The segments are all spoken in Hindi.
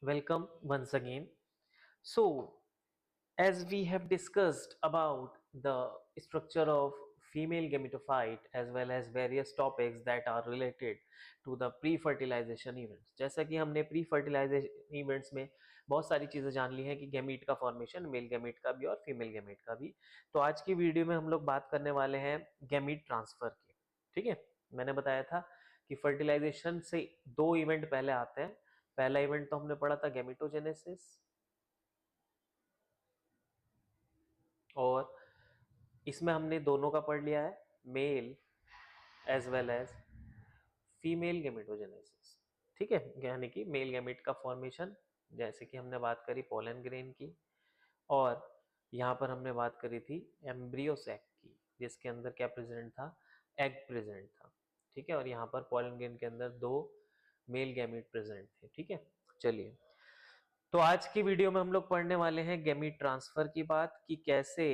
Welcome once again. So, as we have discussed about the structure of female gametophyte as well as various topics that are related to the pre-fertilization events, जैसा कि हमने pre-fertilization events में बहुत सारी चीज़ें जान ली हैं कि गैमीट का फॉर्मेशन मेल गैमीट का भी और फीमेल गैमीट का भी। तो आज की वीडियो में हम लोग बात करने वाले हैं गैमीट ट्रांसफर की। ठीक है, मैंने बताया था कि फर्टिलाइजेशन से दो इवेंट पहले आते हैं। पहला इवेंट तो हमने पढ़ा था गैमेटोजेनेसिस, और इसमें हमने दोनों का पढ़ लिया है, male as well as female gametogenesis. ठीक है, यानी कि मेल गैमेट का फॉर्मेशन, जैसे कि हमने बात करी पोलन ग्रेन की, और यहाँ पर हमने बात करी थी एम्ब्रियो सैक की, जिसके अंदर क्या प्रेजेंट था, एग प्रेजेंट था। ठीक है, और यहाँ पर पोलन ग्रेन के अंदर दो मेल गैमेट प्रेजेंट थे। ठीक है, चलिए, तो आज की वीडियो में हम लोग पढ़ने वाले हैं गैमीट ट्रांसफर की बात, कि कैसे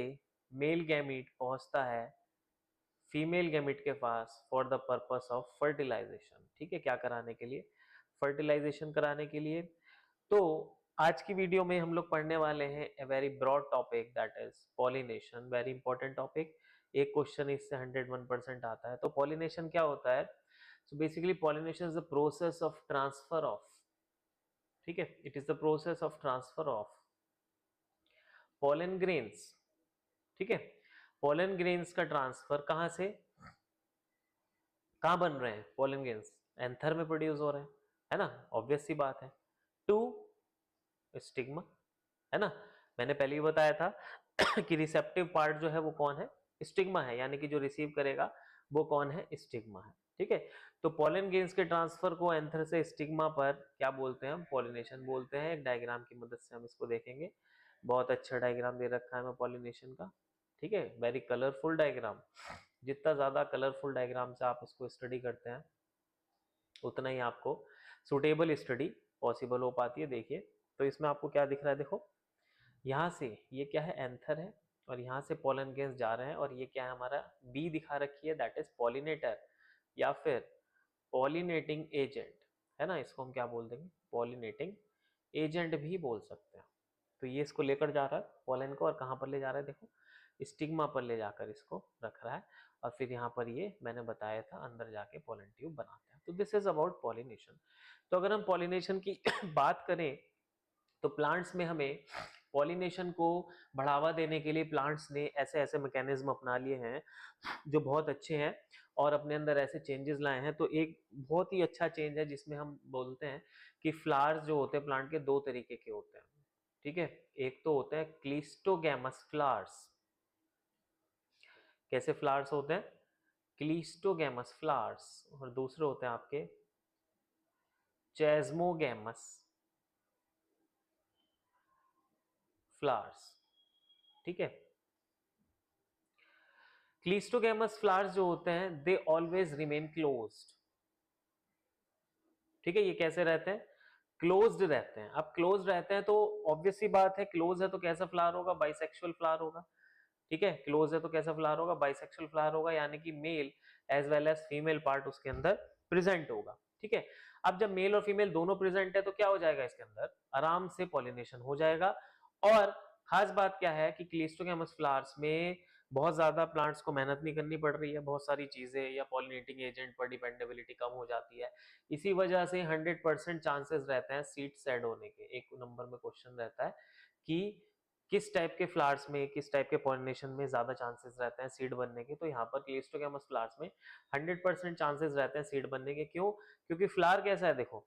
मेल गैमीट पहुंचता है फीमेल गैमीट के पास for the purpose of fertilization. ठीक है, क्या कराने के लिए, फर्टिलाइजेशन कराने के लिए। तो आज की वीडियो में हम लोग पढ़ने वाले हैं a very broad topic, that is pollination, very important topic. एक क्वेश्चन इससे 101% आता है। तो पॉलिनेशन क्या होता है? So basically pollination is the process of transfer of, ठीक है, it is the process of transfer of pollen grains. ठीक है, पोलन ग्रेन्स का ट्रांसफर कहां से कहां बन रहे हैं? पोलन ग्रेन्स एंथर में प्रोड्यूस हो रहे हैं, है ना, ऑब्वियस सी बात है, टू स्टिग्मा, है ना। मैंने पहले ही बताया था कि रिसेप्टिव पार्ट जो है वो कौन है? स्टिग्मा है, यानी कि जो रिसीव करेगा वो कौन है? स्टिग्मा है। ठीक है, तो पोलन ग्रेन्स के ट्रांसफर को एंथर से स्टिग्मा पर क्या बोलते हैं? हम पॉलिनेशन बोलते हैं। एक डायग्राम की मदद से हम इसको देखेंगे। बहुत अच्छा डायग्राम दे रखा है मैं पॉलिनेशन का। ठीक है, वेरी कलरफुल डायग्राम। जितना ज्यादा कलरफुल डायग्राम से आप इसको स्टडी करते हैं उतना ही आपको सुटेबल स्टडी पॉसिबल हो पाती है। देखिए, तो इसमें आपको क्या दिख रहा है? देखो, यहाँ से ये क्या है? एंथर है, और यहाँ से पोलन ग्रेन्स जा रहे हैं, और ये क्या है? हमारा बी दिखा रखी है, दैट इज पॉलिनेटर या फिर पॉलिनेटिंग एजेंट, है ना। इसको हम क्या बोल देंगे? पॉलिनेटिंग एजेंट भी बोल सकते हैं। तो ये इसको लेकर जा रहा है पोलन को, और कहाँ पर ले जा रहा है? देखो, स्टिग्मा पर ले जाकर इसको रख रहा है, और फिर यहाँ पर ये मैंने बताया था अंदर जाके पोलन ट्यूब बनाते हैं। तो दिस इज अबाउट पॉलिनेशन। तो अगर हम पॉलिनेशन की बात करें तो प्लांट्स में हमें पॉलिनेशन को बढ़ावा देने के लिए प्लांट्स ने ऐसे ऐसे मैकेनिज्म अपना लिए हैं जो बहुत अच्छे हैं, और अपने अंदर ऐसे चेंजेस लाए हैं। तो एक बहुत ही अच्छा चेंज है जिसमें हम बोलते हैं कि फ्लावर्स जो होते हैं प्लांट के दो तरीके के होते हैं। ठीक है, एक तो होते हैं क्लिस्टोगैमस फ्लावर्स। कैसे फ्लावर्स होते हैं? Cleistogamous flowers. और दूसरे होते हैं आपके चेस्मोगैमस फ्लावर्स। ठीक है, क्लिस्टोगैमस फ्लावर्स जो होते हैं दे ऑलवेज रिमेन क्लोज्ड। ठीक है, ये कैसे रहते हैं? क्लोज्ड रहते हैं। अब क्लोज्ड रहते हैं तो ऑब्वियस सी बात है, क्लोज है तो कैसा फ्लावर होगा? बाइसेक्सुअल फ्लावर होगा। ठीक है, क्लोज है तो कैसा फ्लावर होगा? बाइसेक्सुअल फ्लावर होगा, यानी कि male as well as female part उसके अंदर प्रेजेंट होगा। ठीक है, अब जब मेल और फीमेल दोनों प्रेजेंट है तो क्या हो जाएगा? इसके अंदर आराम से पॉलिनेशन हो जाएगा। और खास बात क्या है कि क्लिस्टोगैमस फ्लावर्स में बहुत ज्यादा प्लांट्स को मेहनत नहीं करनी पड़ रही है, बहुत सारी चीजें या पॉलिनेटिंग एजेंट पर डिपेंडेबिलिटी कम हो जाती है। इसी वजह से 100% चांसेस रहते हैं सीड सेड होने के। एक नंबर में क्वेश्चन रहता है कि किस टाइप के फ्लावर्स में, किस टाइप के पॉलिनेशन में ज्यादा चांसेस रहते हैं सीड बनने के। तो यहाँ पर क्लिस्टोगैमस फ्लावर्स में 100% चांसेस रहते हैं सीड बनने के। क्यों? क्योंकि फ्लावर कैसा है? देखो,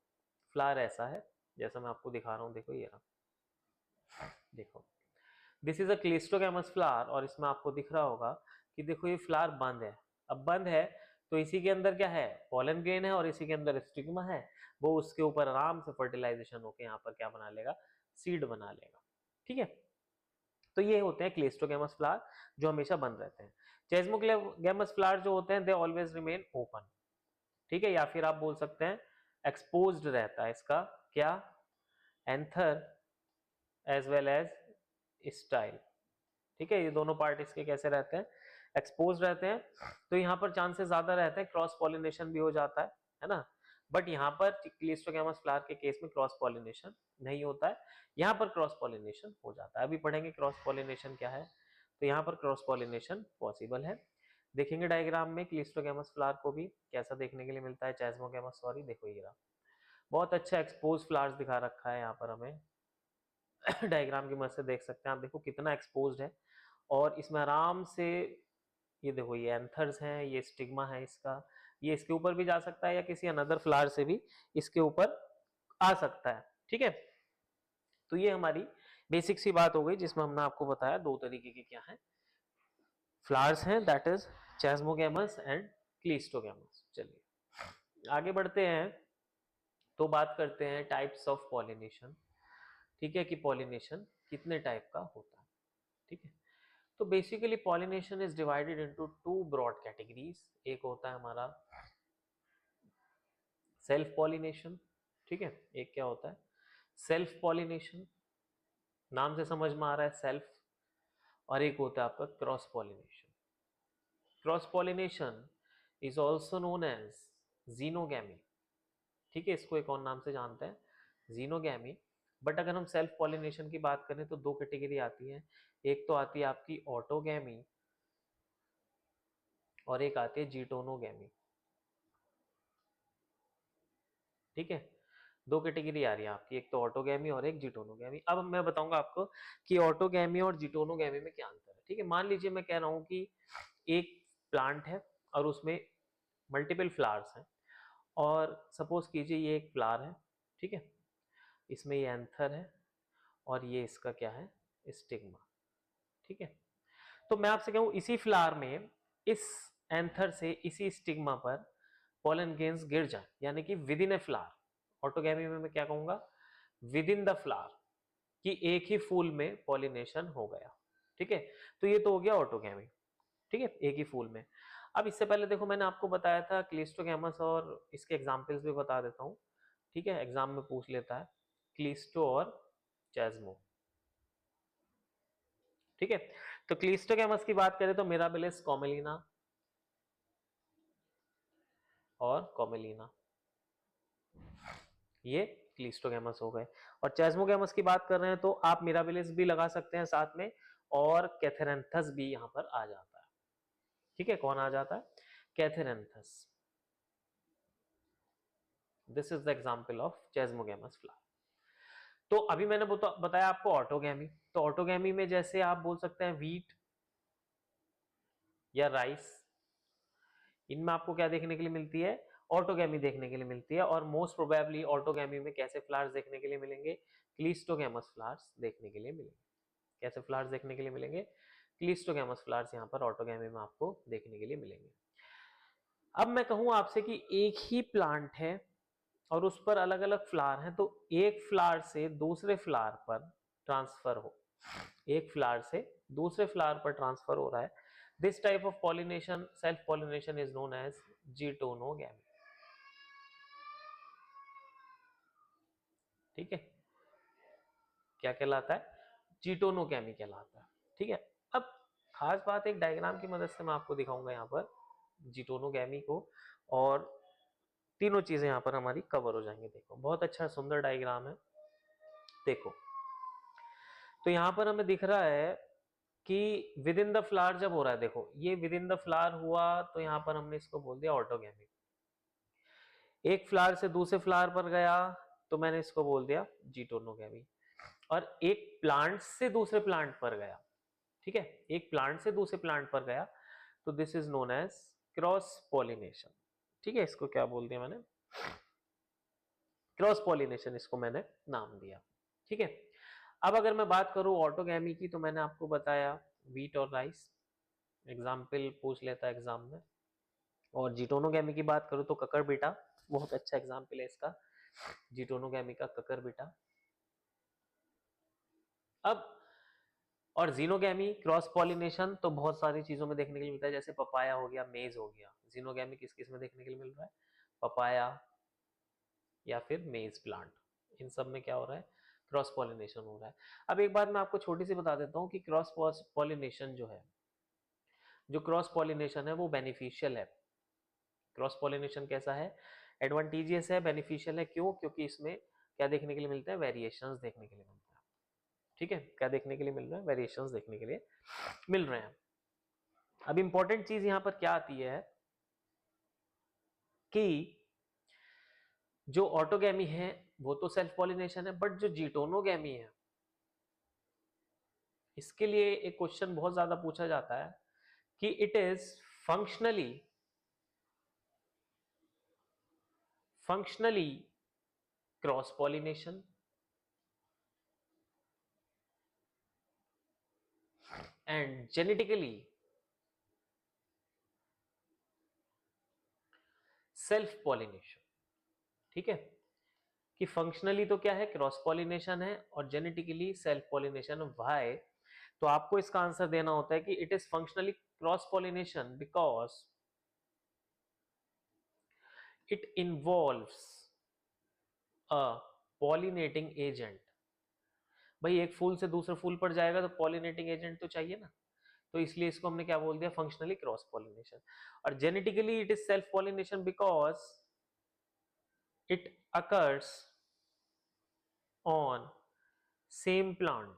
फ्लावर ऐसा है जैसा मैं आपको दिखा रहा हूँ। देखो ये रहा, देखो, this is a cleistogamous flower, और इसमें आपको दिख रहा होगा कि देखो ये फ्लावर बंद है। अब बंद है तो इसी के अंदर क्या है? पोलन ग्रेन है, और इसी के अंदर स्टिग्मा है। वो उसके ऊपर आराम से फर्टिलाइजेशन होकर यहाँ पर क्या बना लेगा? सीड बना लेगा। ठीक है, तो ये होते हैं क्लिस्टोगैमस फ्लावर जो हमेशा बंद रहते हैं। चेस्मोगैमस फ्लावर जो होते हैं दे ऑलवेज रिमेन ओपन। ठीक है, या फिर आप बोल सकते हैं एक्सपोज्ड रहता है इसका क्या? Anther as well as style. ठीक है, ये दोनों पार्ट इसके कैसे रहते हैं? एक्सपोज रहते हैं। तो यहाँ पर चांसेस ज्यादा रहते हैं, क्रॉस पॉलिनेशन भी हो जाता है ना। बट यहाँ पर क्लीस्टोगैमस फ्लावर के केस में क्रॉस पॉलिनेशन नहीं होता है, यहाँ पर क्रॉस पॉलिनेशन हो जाता है। अभी पढ़ेंगे क्रॉस पॉलिनेशन क्या है। तो यहाँ पर क्रॉस पॉलिनेशन पॉसिबल है। देखेंगे डायग्राम में क्लीस्टोगैमस फ्लावर को भी कैसा देखने के लिए मिलता है, चेस्मोगैमस, सॉरी, देखो ये रहा, बहुत अच्छा एक्सपोज फ्लावर्स दिखा रखा है यहाँ पर हमें डायग्राम की मदद से देख सकते हैं आप, देखो कितना एक्सपोज्ड है और इसमें आराम से ये देखो ये एंथर्स हैं, ये स्टिग्मा है इसका, ये इसके ऊपर भी जा सकता है या किसी अनदर फ्लावर से भी इसके ऊपर आ सकता है। ठीक है, तो ये हमारी बेसिक सी बात हो गई जिसमें हमने आपको बताया दो तरीके के क्या है फ्लावर्स हैं, दैट इज चेस्मोगैमस एंड क्लीस्टोगैमस। चलिए आगे बढ़ते हैं तो बात करते हैं टाइप्स ऑफ पॉलिनेशन। ठीक है, कि पॉलिनेशन कितने टाइप का होता है। ठीक है, तो basically pollination is divided into two broad categories. एक होता है हमारा सेल्फ पॉलिनेशन, ठीक है, एक क्या होता है सेल्फ पॉलिनेशन, नाम से समझ में आ रहा है सेल्फ, और एक होता है आपका cross pollination. Cross pollination is also known as xenogamy. ठीक है, इसको एक और नाम से जानते हैं जीनोगैमी। बट अगर हम सेल्फ पॉलिनेशन की बात करें तो दो कैटेगरी आती है, एक तो आती है आपकी ऑटोगैमी और एक आती है जीटोनोगैमी। ठीक है, दो कैटेगरी आ रही है आपकी, एक तो ऑटोगैमी और एक जीटोनोगैमी। अब मैं बताऊंगा आपको कि ऑटोगैमी और जीटोनोगैमी में क्या अंतर है। ठीक है, मान लीजिए मैं कह रहा हूं कि एक प्लांट है और उसमें मल्टीपल फ्लावर्स हैं, और सपोज कीजिए ये एक फ्लावर है, ठीक है, इसमें ये एंथर है और ये इसका क्या है स्टिग्मा। ठीक है, तो मैं आपसे कहूं इसी फ्लावर में इस एंथर से इसी स्टिग्मा पर पॉलन ग्रेन्स गिर जाए, यानी कि with in a flower, autogamy में मैं क्या कहूंगा विद इन द फ्लावर, कि एक ही फूल में पॉलिनेशन हो गया। ठीक है, तो ये तो हो गया ऑटोगैमी। ठीक है, एक ही फूल में। अब इससे पहले देखो मैंने आपको बताया था क्लीस्टोगैमस, और इसके एग्जांपल्स भी बता देता हूं। ठीक है, एग्जाम में पूछ लेता है क्लीस्टो और चेस्मो। ठीक है, तो क्लीस्टोगैमस की बात करें तो मिराबिलिस, कॉमेलिना और कॉमेलिना, ये क्लीस्टोगैमस हो गए। और चेस्मोगैमस की बात कर रहे हैं तो आप मिराबिलिस भी लगा सकते हैं साथ में, और कैथेरेंथस भी यहां पर आ जाता है। ठीक है, कौन आ जाता है Catharanthus. This is the example of chasmogamous flower. तो अभी मैंने बताया आपको ऑटोगैमी। तो ऑटोगैमी में जैसे आप बोल सकते हैं व्हीट या राइस, इनमें आपको क्या देखने के लिए मिलती है ऑटोगैमी देखने के लिए मिलती है। और मोस्ट प्रोबेबली ऑटोगैमी में कैसे फ्लावर्स देखने के लिए मिलेंगे क्लीस्टोगैमस फ्लावर्स देखने के लिए मिलेंगे। कैसे फ्लावर्स देखने के लिए मिलेंगे क्लीस्टोगैमस फ्लावर्स यहाँ पर ऑटोगैमी में आपको देखने के लिए मिलेंगे। अब मैं कहूं आपसे कि एक ही प्लांट है और उस पर अलग अलग फ्लावर हैं, तो एक फ्लावर से दूसरे फ्लावर पर ट्रांसफर हो, एक फ्लावर से दूसरे फ्लावर पर ट्रांसफर हो रहा है, this type of pollination self pollination is known as geitonogamy. ठीक है, क्या कहलाता है जीटोनोगैमी कहलाता है। ठीक है, अब खास बात एक डायग्राम की मदद से मैं आपको दिखाऊंगा यहाँ पर जीटोनोगैमी को, और तीनों चीजें यहाँ पर हमारी कवर हो जाएंगी। देखो बहुत अच्छा सुंदर डायग्राम है। देखो तो यहाँ पर हमें दिख रहा है कि विद इन द फ्लावर जब हो रहा है, देखो ये विद इन द फ्लावर हुआ तो यहाँ पर हमने इसको बोल दिया ऑटोगैमी। एक फ्लावर से दूसरे फ्लावर पर गया तो मैंने इसको बोल दिया जीटोनोगैमी। और एक प्लांट से दूसरे प्लांट पर गया, ठीक है, एक प्लांट से दूसरे प्लांट पर गया तो this is known as cross pollination. ठीक है, इसको क्या बोल दिया मैंने क्रॉस पॉलिनेशन, इसको मैंने नाम दिया। ठीक है, अब अगर मैं बात करूं ऑटोगैमी की तो मैंने आपको बताया व्हीट और राइस, एग्जाम्पल पूछ लेता है एग्जाम में। और जीटोनोगैमी की बात करूं तो ककर बेटा, बहुत अच्छा एग्जाम्पल है इसका, जीटोनोगैमी का ककर बेटा। अब और जीनोगैमी क्रॉस पॉलिनेशन तो बहुत सारी चीजों में देखने के लिए मिलता है, जैसे पपाया हो गया, मेज हो गया। जीनोगैमी किस किस में देखने के लिए मिल रहा है पपाया या फिर मेज प्लांट, इन सब में क्या हो रहा है क्रॉस पॉलिनेशन हो रहा है। अब एक बात मैं आपको छोटी सी बता देता हूं कि क्रॉस पॉलिनेशन जो है, जो क्रॉस पॉलिनेशन है वो बेनिफिशियल है। क्रॉस पॉलिनेशन कैसा है एडवांटेजियस है, बेनिफिशियल है। क्यों? क्योंकि इसमें क्या देखने के लिए मिलता है? वेरिएशंस देखने के लिए मिलता है। ठीक है, क्या देखने के लिए मिल रहा है? वेरिएशंस देखने के लिए मिल रहे हैं। अब इंपॉर्टेंट चीज यहां पर क्या आती है कि जो ऑटोगैमी है वो तो सेल्फ पॉलिनेशन है, बट जो जीटोनोगैमी है इसके लिए एक क्वेश्चन बहुत ज्यादा पूछा जाता है कि it is functionally cross pollination and genetically self pollination. ठीक है, कि फंक्शनली तो क्या है? क्रॉस पॉलिनेशन है, और जेनेटिकली सेल्फ पॉलिनेशन। व्हाई? तो आपको इसका आंसर देना होता है कि it is functionally cross pollination because it involves a pollinating agent. भाई एक फूल से दूसरे फूल पर जाएगा तो पॉलिनेटिंग एजेंट तो चाहिए ना, तो इसलिए इसको हमने क्या बोल दिया? Functionally cross pollination. और genetically it is self pollination because it occurs on same plant,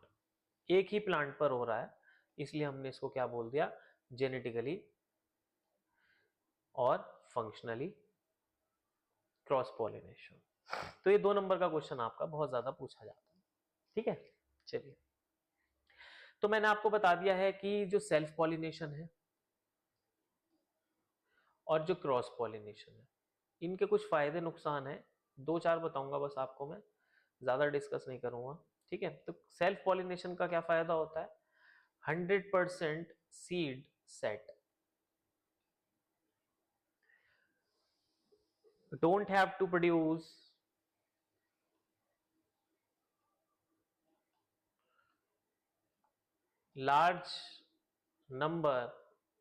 एक ही प्लांट पर हो रहा है, इसलिए हमने इसको क्या बोल दिया? जेनेटिकली और फंक्शनली क्रॉस पॉलिनेशन। तो ये 2 नंबर का क्वेश्चन आपका बहुत ज्यादा पूछा जाता है। ठीक है, चलिए, तो मैंने आपको बता दिया है कि जो सेल्फ पॉलिनेशन है और जो क्रॉस पॉलिनेशन है इनके कुछ फायदे नुकसान है, 2-4 बताऊंगा बस आपको, मैं ज्यादा डिस्कस नहीं करूंगा। ठीक है, तो सेल्फ पॉलिनेशन का क्या फायदा होता है? 100% seed set, don't have to produce large number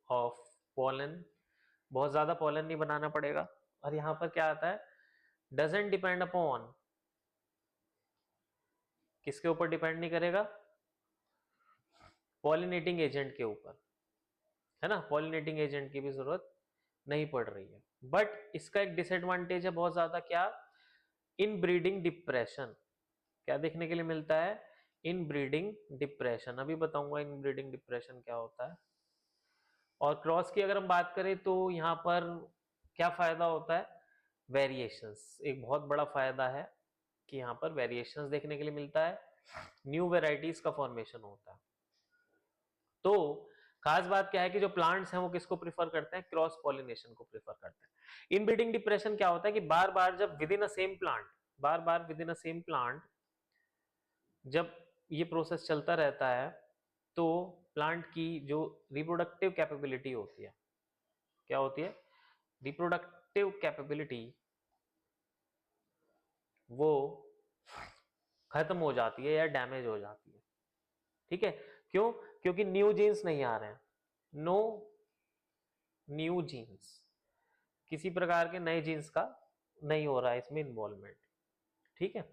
of pollen, बहुत ज्यादा pollen नहीं बनाना पड़ेगा। और यहां पर क्या आता है? doesn't depend upon, किसके ऊपर डिपेंड नहीं करेगा? पॉलिनेटिंग एजेंट के ऊपर, है ना, पॉलिनेटिंग एजेंट की भी जरूरत नहीं पड़ रही है। बट इसका एक डिसएडवांटेज है बहुत ज्यादा, क्या? इन ब्रीडिंग डिप्रेशन। क्या देखने के लिए मिलता है? इन ब्रीडिंग डिप्रेशन, अभी बताऊंगा इन ब्रीडिंग डिप्रेशन क्या होता है। और क्रॉस की अगर हम बात करें तो यहाँ पर क्या फायदा होता है? वेरिएशंस, एक बहुत बड़ा फायदा है कि यहाँ पर वेरिएशंस देखने के लिए मिलता है, न्यू वेराइटीज का फॉर्मेशन होता है। तो खास बात क्या है कि जो प्लांट्स हैं वो किसको प्रिफर करते हैं? क्रॉस पॉलिनेशन को प्रिफर करते हैं। इनब्रीडिंग डिप्रेशन क्या होता है कि बार बार जब with in a same plant, bar bar with in a same plant जब ये प्रोसेस चलता रहता है तो प्लांट की जो रिप्रोडक्टिव कैपेबिलिटी होती है, क्या होती है? रिप्रोडक्टिव कैपेबिलिटी वो खत्म हो जाती है या डैमेज हो जाती है। ठीक है, क्यों? क्योंकि न्यू जीन्स नहीं आ रहे हैं, नो न्यू जीन्स, किसी प्रकार के नए जीन्स का नहीं हो रहा है इसमें इन्वॉल्वमेंट। ठीक है,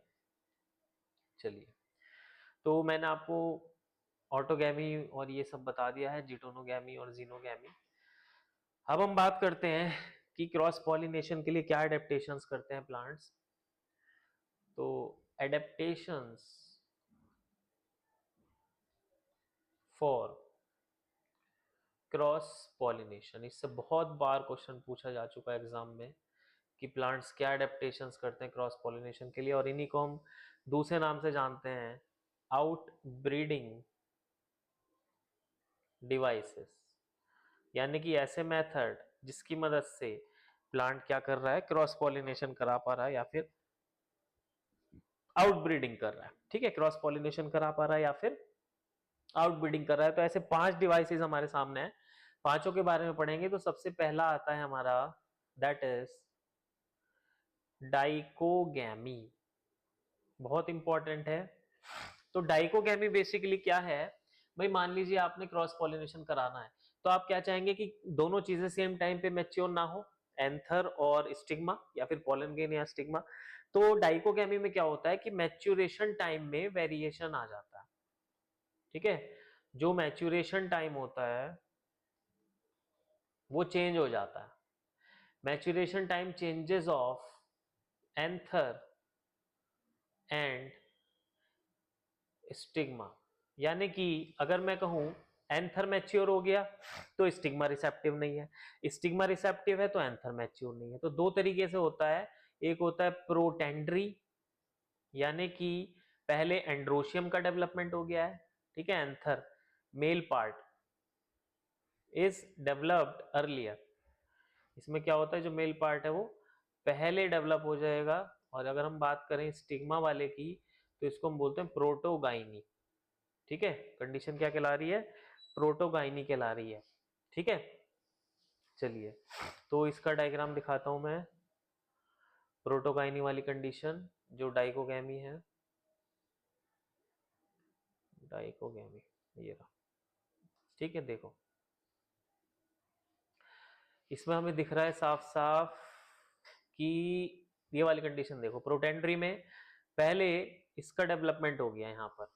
चलिए, तो मैंने आपको ऑटोगैमी और ये सब बता दिया है, जीटोनोगैमी और जीनोगैमी। अब हम बात करते हैं कि क्रॉस पॉलिनेशन के लिए क्या एडेप्टेशंस करते हैं प्लांट्स। तो एडेप्टेशंस फॉर क्रॉस पॉलिनेशन, इससे बहुत बार क्वेश्चन पूछा जा चुका है एग्जाम में कि प्लांट्स क्या एडेप्टेशंस करते हैं क्रॉस पॉलिनेशन के लिए, और इन्हीं को हम दूसरे नाम से जानते हैं आउट ब्रीडिंग डिवाइसेस, यानी कि ऐसे मेथड जिसकी मदद से प्लांट क्या कर रहा है? क्रॉस पॉलिनेशन करा पा रहा है या फिर आउट ब्रीडिंग कर रहा है। ठीक है, क्रॉस पॉलिनेशन करा पा रहा है या फिर आउट ब्रीडिंग कर रहा है। तो ऐसे 5 डिवाइसेस हमारे सामने हैं, पांचों के बारे में पढ़ेंगे। तो सबसे पहला आता है हमारा, दैट इज डाइकोगैमी, बहुत इंपॉर्टेंट है। तो डाइकोगैमी बेसिकली क्या है? भाई मान लीजिए आपने क्रॉस पॉलिनेशन कराना है, तो आप क्या चाहेंगे कि दोनों चीजें सेम टाइम पे मैच्योर ना हो, एंथर और स्टिग्मा या फिर पोलन ग्रेन या स्टिग्मा। तो डाइकोगैमी में क्या होता है कि मैच्योरेशन टाइम में वेरिएशन आ जाता है। ठीक है, जो मैच्योरेशन टाइम होता है वो चेंज हो जाता है। Maturation time changes of anther and stigma. यानी कि अगर मैं कहूं एंथर मैच्योर हो गया तो स्टिग्मा रिसेप्टिव नहीं है, स्टिग्मा रिसेप्टिव है तो एंथर मैच्योर नहीं है। तो दो तरीके से होता है, एक होता है प्रोटेंडरी, यानी कि पहले एंड्रोशियम का डेवलपमेंट हो गया है, ठीक है, anther male part is developed earlier. इसमें क्या होता है, जो मेल पार्ट है वो पहले डेवलप हो जाएगा। और अगर हम बात करें स्टिग्मा वाले की तो इसको हम बोलते हैं प्रोटोगाइनी, ठीक है। कंडीशन क्या कहला रही है, प्रोटोगाइनी कहला रही है, ठीक है। चलिए तो इसका डायग्राम दिखाता हूं मैं, प्रोटोगाइनी वाली कंडीशन जो डाइकोगैमी है, डाइकोगैमी ये रहा, ठीक है। देखो इसमें हमें दिख रहा है साफ साफ कि ये वाली कंडीशन देखो, प्रोटेंडरी में पहले इसका डेवलपमेंट हो गया है यहाँ पर,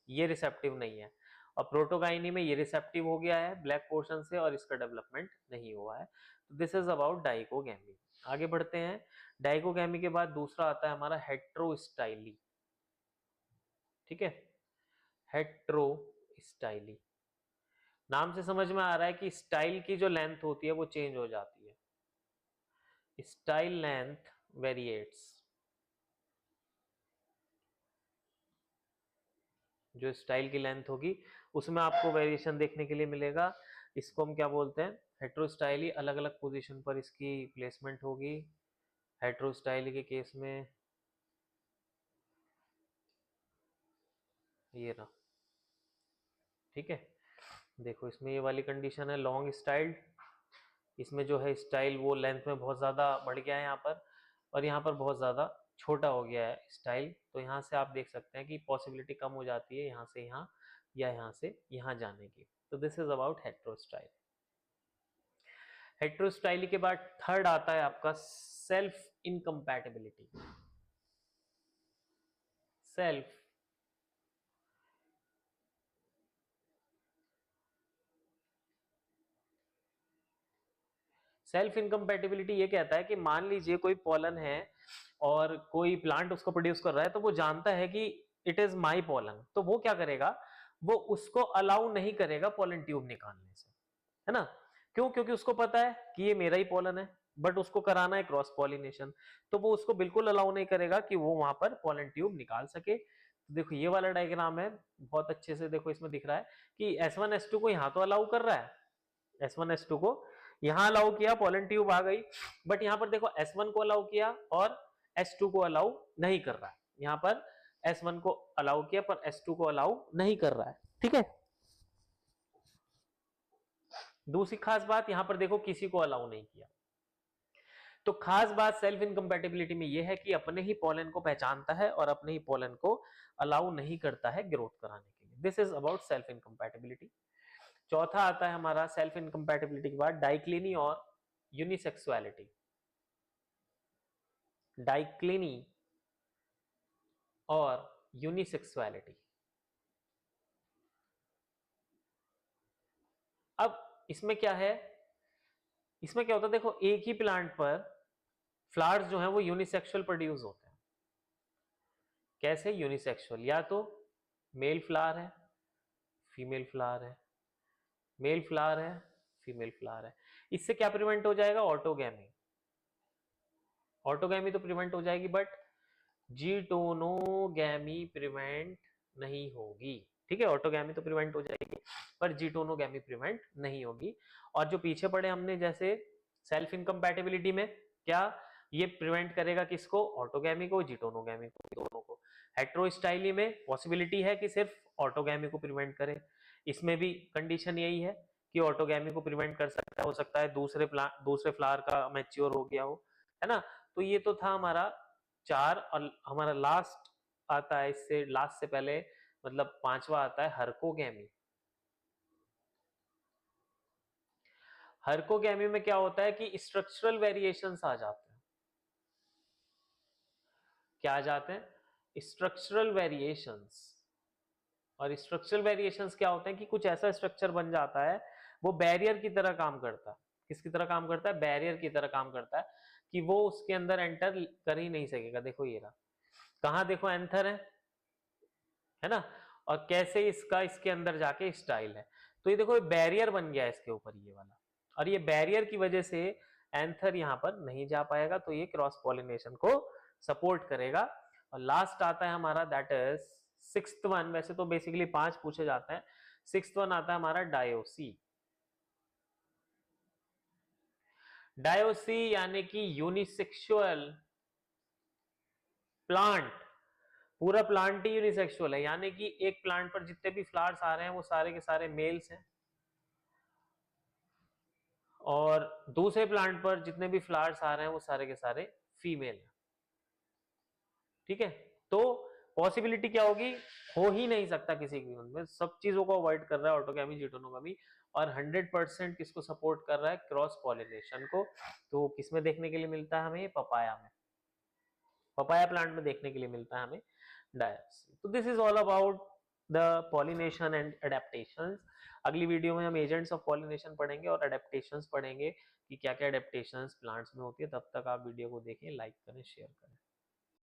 ये रिसेप्टिव नहीं है, और प्रोटोगाइनी में ये रिसेप्टिव हो गया है ब्लैक पोर्शन से और इसका डेवलपमेंट नहीं हुआ है। तो दिस इज अबाउट डाइकोगैमी। आगे बढ़ते हैं, डाइकोगैमी के बाद दूसरा आता है हमारा हेट्रोस्टाइली, ठीक है। हेट्रोस्टाइली नाम से समझ में आ रहा है कि स्टाइल की जो लेंथ होती है वो चेंज हो जाती है, स्टाइल लेंथ वेरिएट्स। जो स्टाइल की लेंथ होगी उसमें आपको वेरिएशन देखने के लिए मिलेगा। इसको हम क्या बोलते हैं, हेट्रोस्टाइली। अलग अलग पोजीशन पर इसकी प्लेसमेंट होगी। हेट्रोस्टाइली के केस में ये रहा, ठीक है। देखो इसमें ये वाली कंडीशन है लॉन्ग स्टाइल्ड, इसमें जो है स्टाइल वो लेंथ में बहुत ज़्यादा बढ़ गया है यहाँ पर, और यहाँ पर बहुत ज़्यादा छोटा हो गया है स्टाइल। तो यहाँ से आप देख सकते हैं कि पॉसिबिलिटी कम हो जाती है यहाँ से यहाँ या यहाँ से यहाँ जाने की। तो दिस इज अबाउट हेट्रोस्टाइल। हेट्रोस्टाइली के बाद थर्ड आता है आपका self incompatibility. Self self incompatibility ये कहता है कि मान लीजिए कोई पॉलन है और कोई प्लांट उसको प्रोड्यूस कर रहा है, तो वो जानता है कि इट इज माई पॉलन, तो वो क्या करेगा, वो उसको अलाउ नहीं करेगा पॉलन ट्यूब निकालने से, है ना। क्यों, क्योंकि उसको पता है कि ये मेरा ही पॉलन है, बट उसको कराना है क्रॉस पॉलिनेशन, तो वो उसको बिल्कुल अलाउ नहीं करेगा कि वो वहां पर पॉलन ट्यूब निकाल सके। तो देखो ये वाला डायग्राम है, बहुत अच्छे से देखो, इसमें दिख रहा है कि S1 S2 को यहाँ तो अलाउ कर रहा है, S1 S2 को यहां अलाउ किया, पॉलन ट्यूब आ गई, बट यहां पर देखो S1 को अलाउ किया और S2 को अलाउ नहीं कर रहा है। यहां पर S1 को अलाउ किया पर S2 को अलाउ नहीं कर रहा है, ठीक है। दूसरी खास बात यहां पर देखो किसी को अलाउ नहीं किया। तो खास बात सेल्फ इनकम्पैटिबिलिटी में यह है कि अपने ही पॉलन को पहचानता है और अपने ही पॉलन को अलाउ नहीं करता है ग्रोथ कराने के लिए। This is about self incompatibility. चौथा आता है हमारा सेल्फ इनकम्पैटिबिलिटी के बाद डाइक्लिनी और यूनिसेक्सुअलिटी। डाइक्लिनी और यूनिसेक्सुअलिटी। अब इसमें क्या है, इसमें क्या होता है, देखो एक ही प्लांट पर फ्लावर्स जो हैं वो यूनिसेक्सुअल प्रोड्यूस होते हैं। कैसे यूनिसेक्सुअल, या तो मेल फ्लावर है फीमेल फ्लावर है, मेल फ्लावर है फीमेल फ्लावर है। इससे क्या प्रिवेंट हो जाएगा, ऑटोगैमी। ऑटोगैमी तो प्रिवेंट हो जाएगी बट जीटोनोगैमी प्रिवेंट नहीं होगी, ठीक है। ऑटोगैमी तो प्रिवेंट हो जाएगी पर जीटोनोगैमी प्रिवेंट नहीं होगी। और जो पीछे पड़े हमने जैसे सेल्फ इनकम्पैटिबिलिटी में, क्या ये प्रिवेंट करेगा किसको, ऑटोगैमी को, जीटोनोगैमी को, दोनों को। हेट्रोस्टाइली में पॉसिबिलिटी है कि सिर्फ ऑटोगैमी को प्रिवेंट करे, इसमें भी कंडीशन यही है कि ऑटोगैमी को प्रिवेंट कर सकता है, हो सकता है दूसरे फ्लावर का मैच्योर हो गया हो, है ना। तो ये तो था हमारा चार, और हमारा लास्ट आता है, इससे लास्ट से पहले मतलब पांचवा आता है हर्कोगैमी। हर्कोगैमी में क्या होता है कि स्ट्रक्चरल वेरिएशंस आ जाते हैं। क्या आ जाते हैं, स्ट्रक्चरल वेरिएशंस। और स्ट्रक्चरल वेरिएशंस क्या होते हैं कि कुछ ऐसा स्ट्रक्चर बन जाता है वो बैरियर की तरह काम करता है। किसकी तरह काम करता है, बैरियर की तरह काम करता है। कि वो उसके अंदर एंटर कर ही नहीं सकेगा। देखो ये रहा, कहाँ देखो एंथर है ना, और कैसे इसका इसके अंदर जाके स्टाइल है। तो ये देखो बैरियर बन गया इसके ऊपर ये वाला, और ये बैरियर की वजह से एंथर यहाँ पर नहीं जा पाएगा, तो ये क्रॉस पॉलिनेशन को सपोर्ट करेगा। और लास्ट आता है हमारा दैट इज सिक्स्थ वन, वैसे तो बेसिकली 5 पूछे जाते हैं, सिक्स्थ वन आता है हमारा डायोसी। डायोसी यानी कि यूनिसेक्सुअल प्लांट, पूरा प्लांट ही यूनिसेक्सुअल है, यानी कि एक प्लांट पर जितने भी फ्लावर्स आ रहे हैं वो सारे के सारे मेल्स हैं, और दूसरे प्लांट पर जितने भी फ्लावर्स आ रहे हैं वो सारे के सारे फीमेल हैं। ठीक है, तो पॉसिबिलिटी क्या होगी, हो ही नहीं सकता किसी के में, सब चीजों को अवॉइड कर रहा है ऑटोगैमी जिटोनोगैमी, और 100% किसको सपोर्ट कर रहा है, क्रॉस पॉलिनेशन को। तो किसमें देखने के लिए मिलता है हमें, पपाया में, पपाया प्लांट में देखने के लिए मिलता है हमें डायोसी। तो this is all about the pollination and adaptations. अगली वीडियो में हम एजेंट्स ऑफ पॉलिनेशन पढ़ेंगे और अडेप्टेशंस पढ़ेंगे कि क्या क्या अडेप्टेशंस प्लांट्स में होती है। तब तक आप वीडियो को देखें, लाइक करें, शेयर करें।